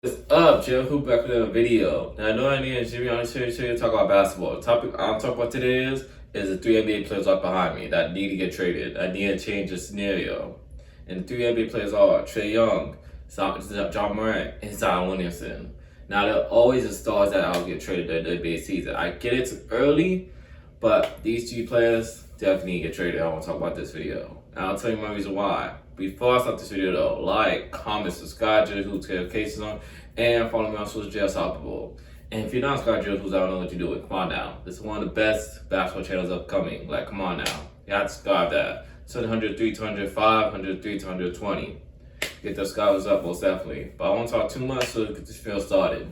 What's up, Jl'hoops back with another video. Now I know I need to be on this to talk about basketball. The topic I'm talking about today is the three NBA players right behind me that need to get traded. I need to change the scenario. And the three NBA players are Trae Young, John Morant, and Zion Williamson. Now they're always the stars that I'll get traded during the NBA season. I get it's early, but these three players definitely need to get traded. I want to talk about this video. And I'll tell you my reason why. Before I start this video though, like, comment, subscribe, Jl'hoops notifications on, and follow me on social media, Unstoppable. And if you're not subscribed to Jl'hoops, I don't know what you're doing. Come on now. This is one of the best basketball channels upcoming. Like, come on now. You have to subscribe that. 703 to 105, 103 to 120. Get those subscribers up, most definitely. But I won't talk too much, so get this video started.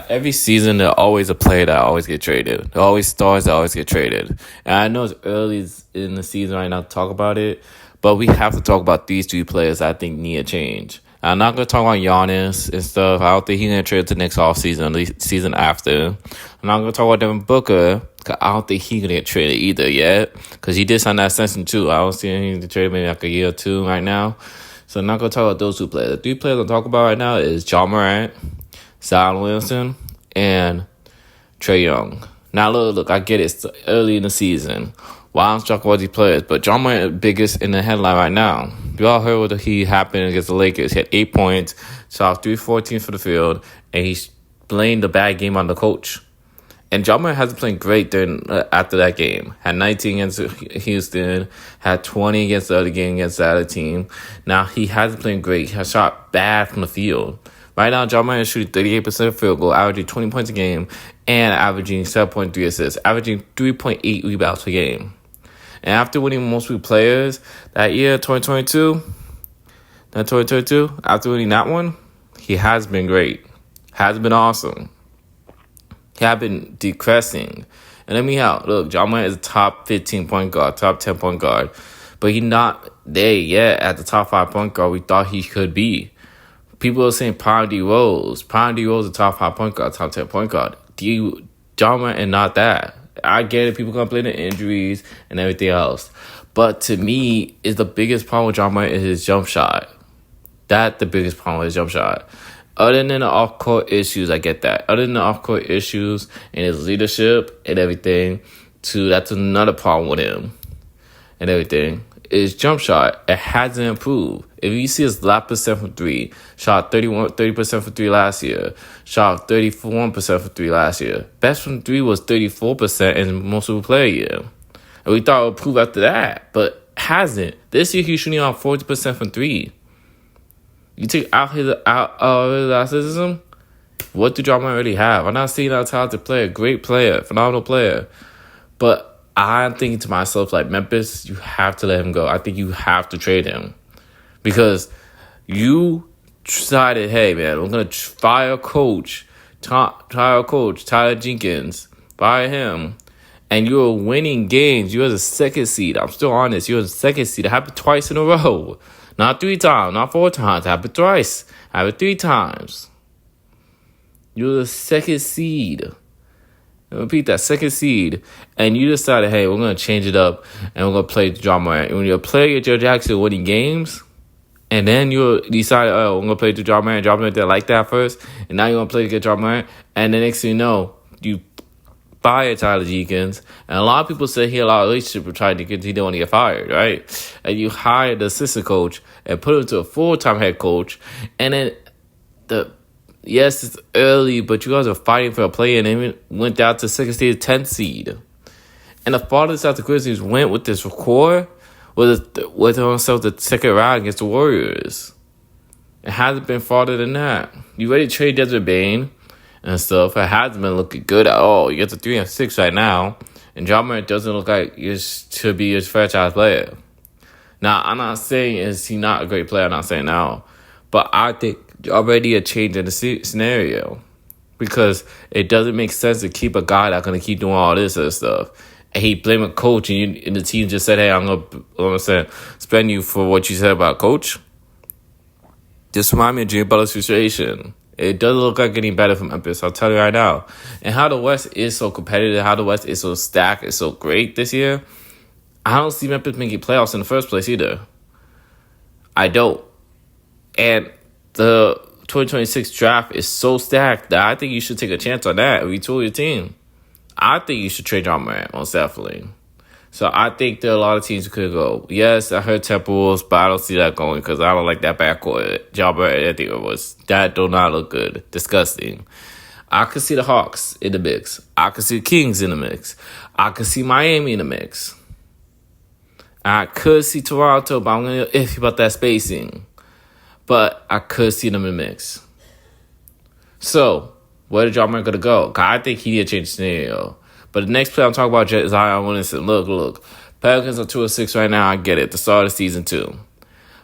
Every season, there's always a player that always get traded. There are always stars that always get traded. And I know it's early in the season right now to talk about it, but we have to talk about these three players that I think need a change. I'm not going to talk about Giannis and stuff. I don't think he's going to trade to the next offseason, the season after. I'm not going to talk about Devin Booker, because I don't think he's going to get traded either yet, because he did sign that extension too. I don't see him to trade maybe like a year or two right now. So I'm not going to talk about those two players. The three players I'm talking about right now is John Morant, Zion Williamson, and Trae Young. Now, look, I get it. It's early in the season. Why I'm talking about these players, but John Morant is biggest in the headline right now. You all heard what he happened against the Lakers. He had 8 points, shot 3-14 for the field, and he blamed the bad game on the coach. And John Morant hasn't played great after that game. Had 19 against Houston, had 20 against the other game against the other team. Now, he hasn't played great. He has shot bad from the field. Right now, John Morant is shooting 38% field goal, averaging 20 points a game, and averaging 7.3 assists, averaging 3.8 rebounds per game. And after winning most players that year, 2022, after winning that one, he has been great. Has been awesome. He has been decreasing. And let me out. Look, John Morant is a top 15 point guard, top 10 point guard. But he's not there yet at the top 5 point guard we thought he could be. People are saying Prime D Rose. Prime D Rose is a top 5 point guard, top 10 point guard. John Morant is not that. I get it. People complain of injuries and everything else. But to me, is the biggest problem with John Morant is his jump shot. That's the biggest problem with his jump shot. Other than the off-court issues, I get that. Other than the off-court issues and his leadership and everything, too, that's another problem with him and everything. His jump shot, it hasn't improved. If you see his last percent from 3, shot 30% from 3 last year, shot 31% from 3 last year. Best from 3 was 34% in most of the player year. And we thought it would improve after that, but hasn't. This year he's shooting out 40% from 3. You take out his athleticism, what do John Morant really have? I'm not seeing a talented player, great player, phenomenal player, but I'm thinking to myself, like, Memphis, you have to let him go. I think you have to trade him. Because you decided, hey, man, I'm going to fire coach Tyler Jenkins, fire him. And you're winning games. You're the second seed. I'm still honest. You're the second seed. It happened twice in a row. Not 3 times, not 4 times. It happened twice. It happened 3 times. You're the second seed. Repeat that, second seed, and you decided, hey, we're going to change it up, and we're going to play John Morant. When you're playing Joe Jackson winning games, and then you decided, oh, we're going to play to John Morant. John Morant didn't like that first, and now you're going to play against John Morant, and the next thing you know, you fire Tyler Jenkins, and a lot of people say he had a lot of relationship with Tyler Jenkins. He didn't want to get fired, right? And you hired the assistant coach and put him to a full-time head coach, and then yes, it's early, but you guys are fighting for a play, and then went down to second seed, 10th seed. And the farthest out the Grizzlies went with this record with himself the second round against the Warriors. It hasn't been farther than that. You ready to trade Desmond Bane and stuff. It hasn't been looking good at all. You get to 3-6 right now, and John Morant doesn't look like he should be his franchise player. Now, I'm not saying is he not a great player. I'm not saying no. But I think already a change in the scenario, because it doesn't make sense to keep a guy that's going to keep doing all this other stuff. And he blame a coach, and the team just said, hey, I'm going to spend you for what you said about coach. Just remind me of Jimmy Butler's situation. It doesn't look like getting better from Memphis, I'll tell you right now. And how the West is so competitive, how the West is so stacked, is so great this year, I don't see Memphis making playoffs in the first place either. I don't. And the 2026 draft is so stacked that I think you should take a chance on that and retool your team. I think you should trade John Morant, most definitely. So I think there are a lot of teams who could go. Yes, I heard Timberwolves, but I don't see that going because I don't like that backcourt. John Morant, I think it was. That do not look good. Disgusting. I could see the Hawks in the mix. I could see the Kings in the mix. I could see Miami in the mix. I could see Toronto, but I'm going to iffy about that spacing. But I could see them in the mix. So, where did John Morant going to go? I think he need to change the scenario. But the next player I'm talking about is Zion Williamson. Look. Pelicans are 2-6 right now. I get it. The start of season 2.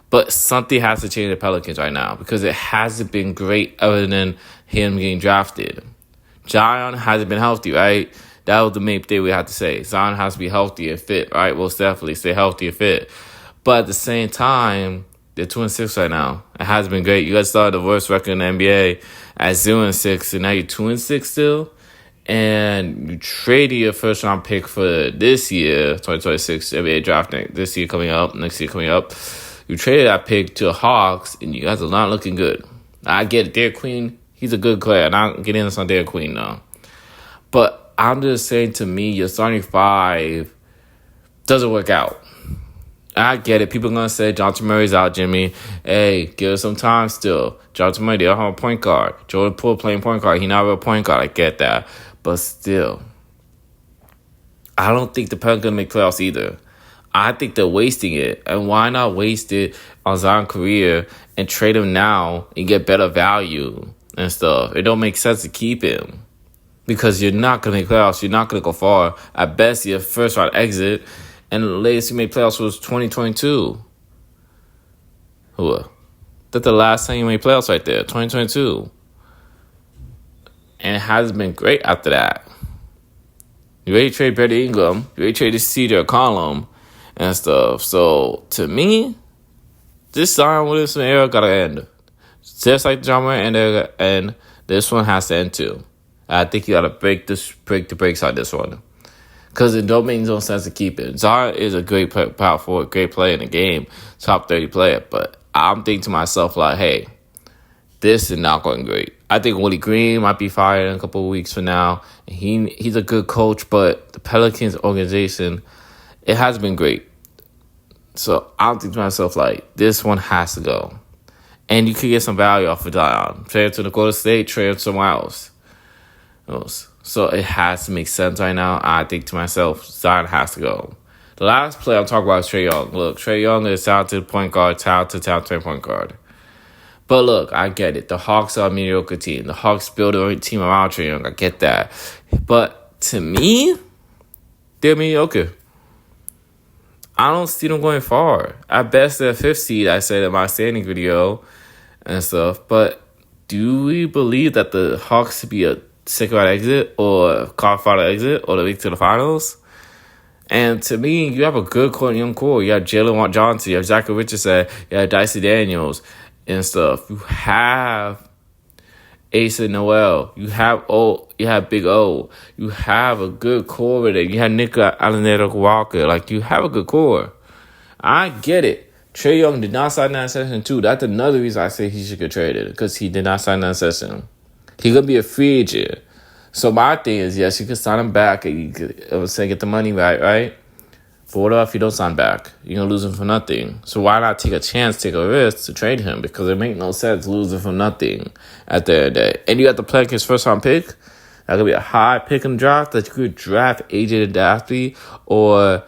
But something has to change the Pelicans right now because it hasn't been great other than him getting drafted. Zion hasn't been healthy, right? That was the main thing we had to say. Zion has to be healthy and fit, right? Most definitely stay healthy and fit. But at the same time, they're 2-6 right now. It hasn't been great. You guys started the worst record in the NBA at 0-6, and now you're 2-6 still. And you traded your first round pick for this year, 2026 NBA draft. This year coming up, next year coming up. You traded that pick to the Hawks, and you guys are not looking good. I get it. Derek Queen, he's a good player. And I'm getting into on Derek Queen now. But I'm just saying, to me, your starting 5 doesn't work out. I get it. People are going to say, Jonathan Murray's out, Jimmy. Hey, give us some time still. Jonathan Murray, they don't have a point guard. Jordan Poole playing point guard. He's not a real point guard. I get that. But still, I don't think the Pelicans are going to make playoffs either. I think they're wasting it. And why not waste it on Zion's career and trade him now and get better value and stuff? It don't make sense to keep him because you're not going to make playoffs. You're not going to go far. At best, you're first round exit. And the latest you made playoffs was 2022. That's the last time you made playoffs right there, 2022. And it hasn't been great after that. You ready to trade Brady Ingram. You ready to trade this Cedar Column and stuff. So, to me, this Zion Williamson era got to end. Just like the John Morant era end, this one has to end too. I think you got to break the brakes on this one. Because it don't make no sense to keep it. Zion is a great power forward, great player in the game, top 30 player. But I'm thinking to myself, like, hey, this is not going great. I think Willie Green might be fired in a couple of weeks from now. He's a good coach, but the Pelicans organization, it hasn't been great. So I'm thinking to myself, like, this one has to go. And you could get some value off of Zion. Trade him to the Golden State, trade him somewhere else. So it has to make sense right now. I think to myself, Zion has to go. The last player I'm talking about is Trae Young. Look, Trae Young is talented point guard, talented point guard. But look, I get it. The Hawks are a mediocre team. The Hawks build a team around Trae Young. I get that. But to me, they're mediocre. I don't see them going far. At best, they're 5th seed, I said in my standing video and stuff. But do we believe that the Hawks should be a second-round exit or quarterfinal exit or the league to the finals? And to me, you have a good young core. You have Jalen Johnson, you have Zachary Richardson, you have Dicey Daniels and stuff. You have Asa Noel. You have Big O. You have a good core with it. You have Nick Alexander-Walker. Like, you have a good core. I get it. Trae Young did not sign that session too. That's another reason I say he should get traded, because he did not sign that session. He's going to be a free agent. So my thing is, yes, you can sign him back and you could say get the money right? But what if you don't sign back? You're going to lose him for nothing. So why not take a chance, take a risk to trade him? Because it makes no sense losing for nothing at the end of the day. And you got the Pelicans' first-round pick. That could be a high pick in the draft that you could draft AJ Daffy or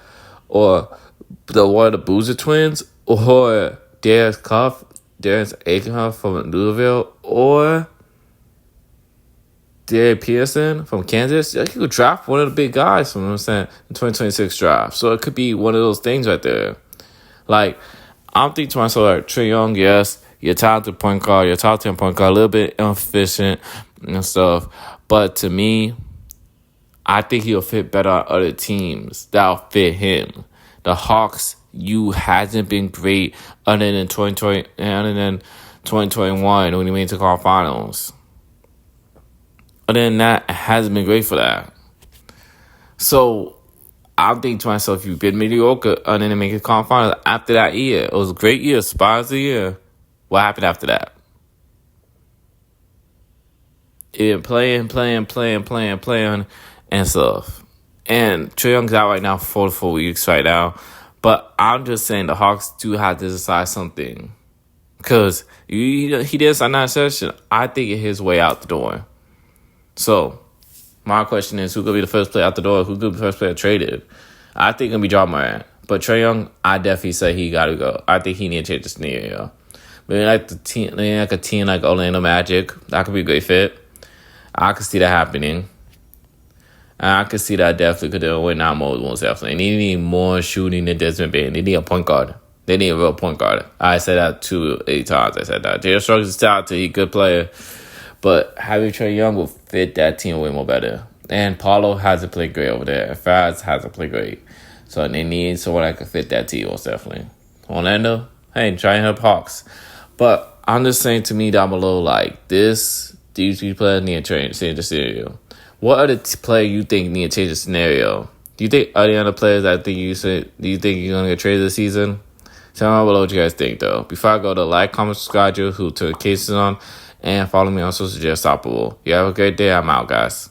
the one of the Boozer twins or Darius Akenhoff from Louisville or Derek Pearson from Kansas. You could draft one of the big guys from, the 2026 draft. So it could be one of those things right there. Like, I'm thinking to myself, like, Trae Young, yes, you're talented point guard, you're top 10 point guard, a little bit inefficient and stuff. But to me, I think he'll fit better on other teams that'll fit him. The Hawks, you hasn't been great other than 2021 when he made it to conference finals. Other than that, it hasn't been great for that. So I'm thinking to myself, you've been mediocre and then make a conference finals after that year. It was a great year, Spies of the year. What happened after that? He been playing, and stuff. And Trae Young's out right now for 4 to 4 weeks right now. But I'm just saying the Hawks do have to decide something. Because he did sign that session. I think it's his way out the door. So, my question is, who could be the first player out the door? Who could be the first player traded? I think it'll be Ja Morant. But Trae Young, I definitely say he got to go. I think he need to change the scenario. Maybe like a team like Orlando Magic, that could be a great fit. I could see that happening. And I could see that definitely could win out most definitely. And they need more shooting than Desmond Bain. They need a point guard. They need a real point guard. I said that 8 times. I said that. Jalen Suggs is talented. He's a good player. But having Trae Young will fit that team way more better. And Paulo hasn't played great over there. And Faz hasn't played great. So they need someone that can fit that team most definitely. Orlando, hey, try and help Hawks. But I'm just saying to me down below, like, these three players need to change the scenario. What other player you think need to change the scenario? Do you think any other players that do you think you're going to get traded this season? Tell me below what you guys think, though. Before I go to like, comment, subscribe, who turn cases on, and follow me on social media, Unstoppable. You have a great day. I'm out, guys.